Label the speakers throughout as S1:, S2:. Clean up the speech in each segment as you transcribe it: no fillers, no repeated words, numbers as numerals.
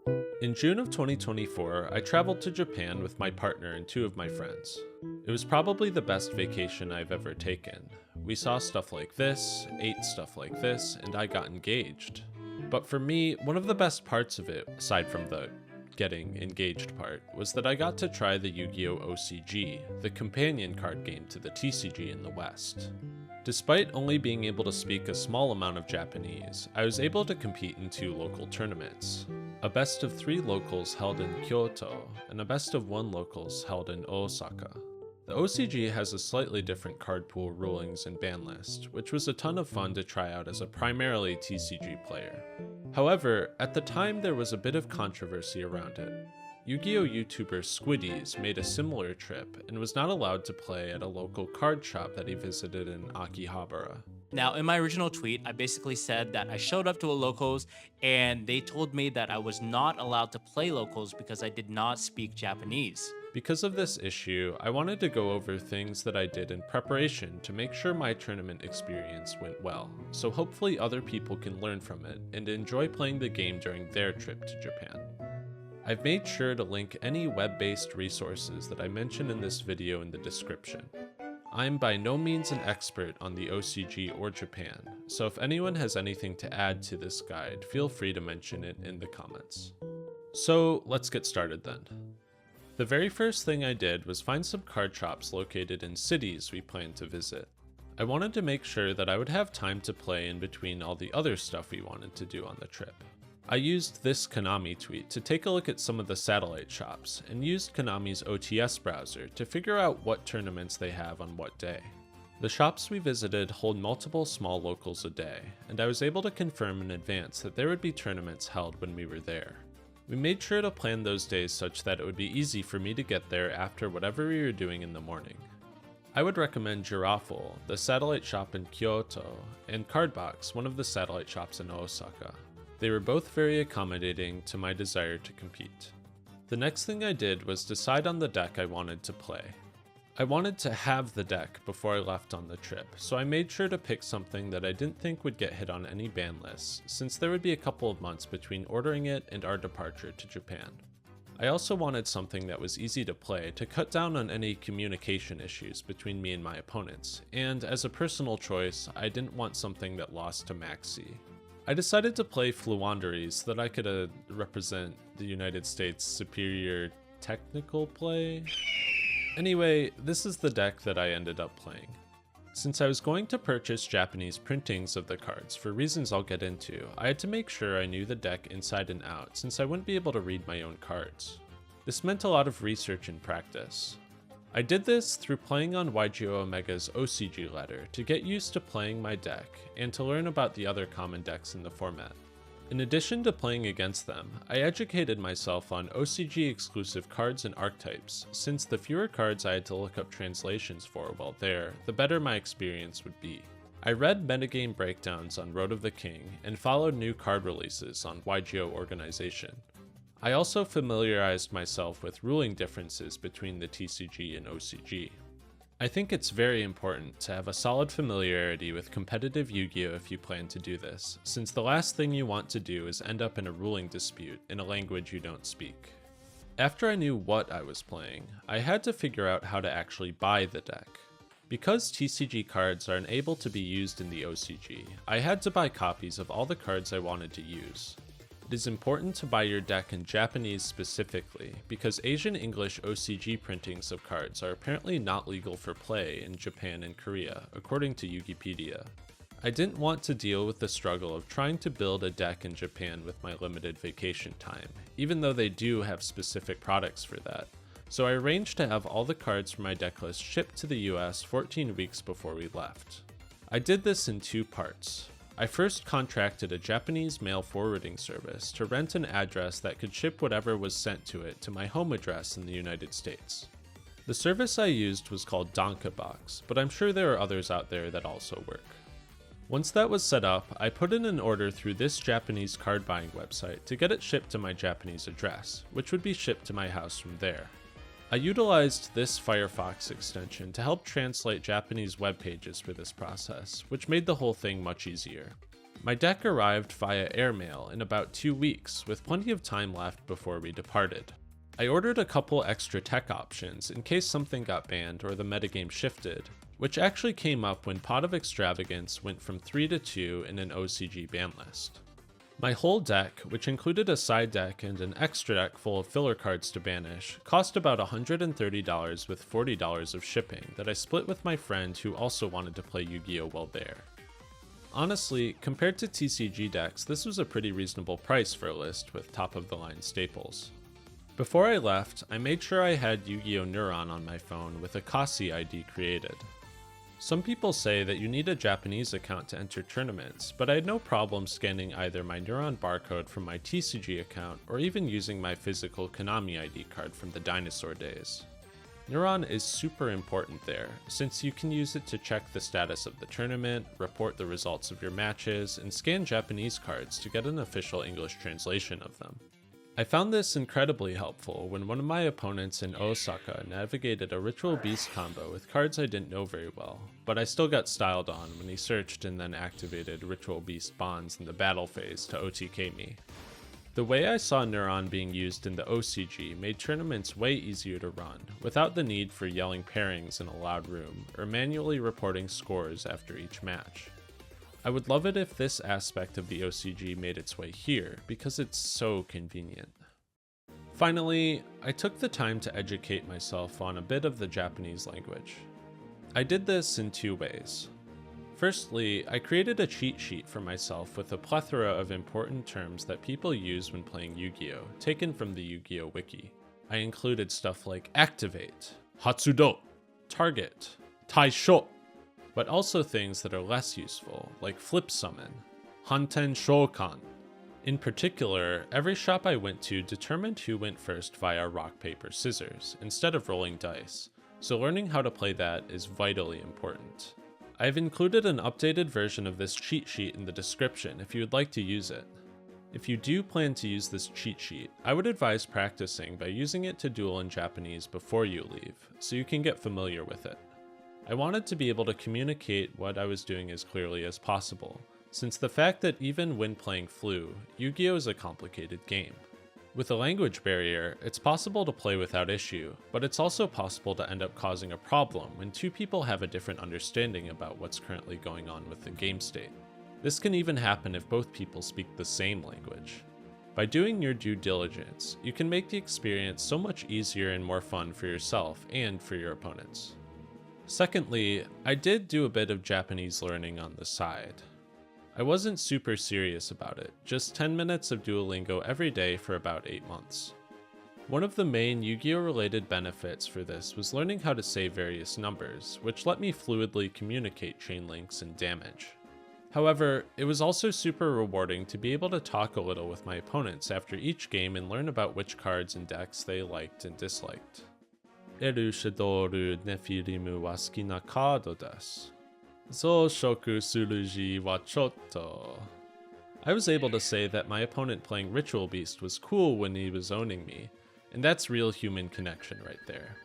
S1: In June of 2024, I traveled to Japan with my partner and two of my friends. It was probably the best vacation I've ever taken. We saw stuff like this, ate stuff like this, and I got engaged. But for me, one of the best parts of it, aside from the getting engaged part, was that I got to try the Yu-Gi-Oh! OCG, the companion card game to the TCG in the West. Despite only being able to speak a small amount of Japanese, I was able to compete in 2 local tournaments. A best of 3 locals held in Kyoto, and a best of 1 locals held in Osaka. The OCG has a slightly different card pool rulings and ban list, which was a ton of fun to try out as a primarily TCG player. However, at the time there was a bit of controversy around it. Yu-Gi-Oh! YouTuber Squiddies made a similar trip and was not allowed to play at a local card shop that he visited in Akihabara.
S2: Now, in my original tweet, I basically said that I showed up to a locals and they told me that I was not allowed to play locals because I did not speak Japanese.
S1: Because of this issue, I wanted to go over things that I did in preparation to make sure my tournament experience went well, so hopefully other people can learn from it and enjoy playing the game during their trip to Japan. I've made sure to link any web-based resources that I mention in this video in the description. I'm by no means an expert on the OCG or Japan, so if anyone has anything to add to this guide, feel free to mention it in the comments. So let's get started then. The very first thing I did was find some card shops located in cities we planned to visit. I wanted to make sure that I would have time to play in between all the other stuff we wanted to do on the trip. I used this KONAMI tweet to take a look at some of the satellite shops, and used KONAMI's OTS browser to figure out what tournaments they have on what day. The shops we visited hold multiple small locals a day, and I was able to confirm in advance that there would be tournaments held when we were there. We made sure to plan those days such that it would be easy for me to get there after whatever we were doing in the morning. I would recommend Giraffe, the satellite shop in Kyoto, and Cardbox, one of the satellite shops in Osaka. They were both very accommodating to my desire to compete. The next thing I did was decide on the deck I wanted to play. I wanted to have the deck before I left on the trip, so I made sure to pick something that I didn't think would get hit on any ban lists, since there would be a couple of months between ordering it and our departure to Japan. I also wanted something that was easy to play to cut down on any communication issues between me and my opponents, and as a personal choice, I didn't want something that lost to Maxi. I decided to play Fluanderies so that I could represent the United States' superior technical play. Anyway, this is the deck that I ended up playing. Since I was going to purchase Japanese printings of the cards for reasons I'll get into, I had to make sure I knew the deck inside and out since I wouldn't be able to read my own cards. This meant a lot of research and practice. I did this through playing on YuGiOh Omega's OCG ladder to get used to playing my deck and to learn about the other common decks in the format. In addition to playing against them, I educated myself on OCG exclusive cards and archetypes, since the fewer cards I had to look up translations for while there, the better my experience would be. I read metagame breakdowns on Road of the King and followed new card releases on YuGiOh Organization. I also familiarized myself with ruling differences between the TCG and OCG. I think it's very important to have a solid familiarity with competitive Yu-Gi-Oh! If you plan to do this, since the last thing you want to do is end up in a ruling dispute in a language you don't speak. After I knew what I was playing, I had to figure out how to actually buy the deck. Because TCG cards are unable to be used in the OCG, I had to buy copies of all the cards I wanted to use. It is important to buy your deck in Japanese specifically, because Asian English OCG printings of cards are apparently not legal for play in Japan and Korea, according to Wikipedia. I didn't want to deal with the struggle of trying to build a deck in Japan with my limited vacation time, even though they do have specific products for that, so I arranged to have all the cards from my deck list shipped to the US 14 weeks before we left. I did this in 2 parts. I first contracted a Japanese mail forwarding service to rent an address that could ship whatever was sent to it to my home address in the United States. The service I used was called DonkaBox, but I'm sure there are others out there that also work. Once that was set up, I put in an order through this Japanese card buying website to get it shipped to my Japanese address, which would be shipped to my house from there. I utilized this Firefox extension to help translate Japanese web pages for this process, which made the whole thing much easier. My deck arrived via airmail in about 2 weeks, with plenty of time left before we departed. I ordered a couple extra tech options in case something got banned or the metagame shifted, which actually came up when Pot of Extravagance went from 3 to 2 in an OCG ban list. My whole deck, which included a side deck and an extra deck full of filler cards to banish, cost about $130 with $40 of shipping that I split with my friend who also wanted to play Yu-Gi-Oh! While there. Honestly, compared to TCG decks, this was a pretty reasonable price for a list with top-of-the-line staples. Before I left, I made sure I had Yu-Gi-Oh! Neuron on my phone with a Kasi ID created. Some people say that you need a Japanese account to enter tournaments, but I had no problem scanning either my Neuron barcode from my TCG account or even using my physical KONAMI ID card from the dinosaur days. Neuron is super important there, since you can use it to check the status of the tournament, report the results of your matches, and scan Japanese cards to get an official English translation of them. I found this incredibly helpful when one of my opponents in Osaka navigated a Ritual Beast combo with cards I didn't know very well, but I still got styled on when he searched and then activated Ritual Beast bonds in the battle phase to OTK me. The way I saw Neuron being used in the OCG made tournaments way easier to run, without the need for yelling pairings in a loud room, or manually reporting scores after each match. I would love it if this aspect of the OCG made its way here, because it's so convenient. Finally, I took the time to educate myself on a bit of the Japanese language. I did this in 2 ways. Firstly, I created a cheat sheet for myself with a plethora of important terms that people use when playing Yu-Gi-Oh!, taken from the Yu-Gi-Oh! Wiki. I included stuff like activate, hatsudo, target, taisho, but also things that are less useful, like flip summon, hanten shokan. In particular, every shop I went to determined who went first via rock, paper, scissors, instead of rolling dice, so learning how to play that is vitally important. I've included an updated version of this cheat sheet in the description if you would like to use it. If you do plan to use this cheat sheet, I would advise practicing by using it to duel in Japanese before you leave, so you can get familiar with it. I wanted to be able to communicate what I was doing as clearly as possible, since the fact that even when playing Flu, Yu-Gi-Oh! Is a complicated game. With a language barrier, it's possible to play without issue, but it's also possible to end up causing a problem when 2 people have a different understanding about what's currently going on with the game state. This can even happen if both people speak the same language. By doing your due diligence, you can make the experience so much easier and more fun for yourself and for your opponents. Secondly, I did do a bit of Japanese learning on the side. I wasn't super serious about it, just 10 minutes of Duolingo every day for about 8 months. One of the main Yu-Gi-Oh! Related benefits for this was learning how to say various numbers, which let me fluidly communicate chain links and damage. However, it was also super rewarding to be able to talk a little with my opponents after each game and learn about which cards and decks they liked and disliked. Eru shidoru nefirimu wa suki na kaado desu. Zoushoku suruji wa chotto. I was able to say that my opponent playing Ritual Beast was cool when he was owning me, and that's real human connection right there.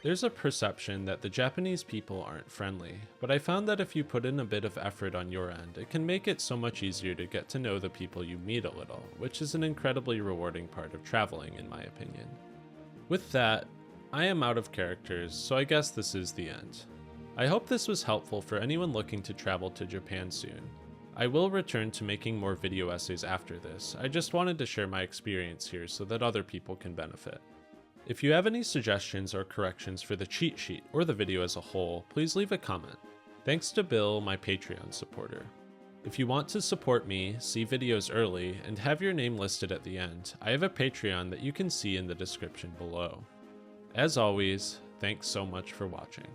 S1: There's a perception that the Japanese people aren't friendly, but I found that if you put in a bit of effort on your end, it can make it so much easier to get to know the people you meet a little, which is an incredibly rewarding part of traveling in my opinion. With that, I am out of characters, so I guess this is the end. I hope this was helpful for anyone looking to travel to Japan soon. I will return to making more video essays after this, I just wanted to share my experience here so that other people can benefit. If you have any suggestions or corrections for the cheat sheet or the video as a whole, please leave a comment. Thanks to Bill, my Patreon supporter. If you want to support me, see videos early, and have your name listed at the end, I have a Patreon that you can see in the description below. As always, thanks so much for watching.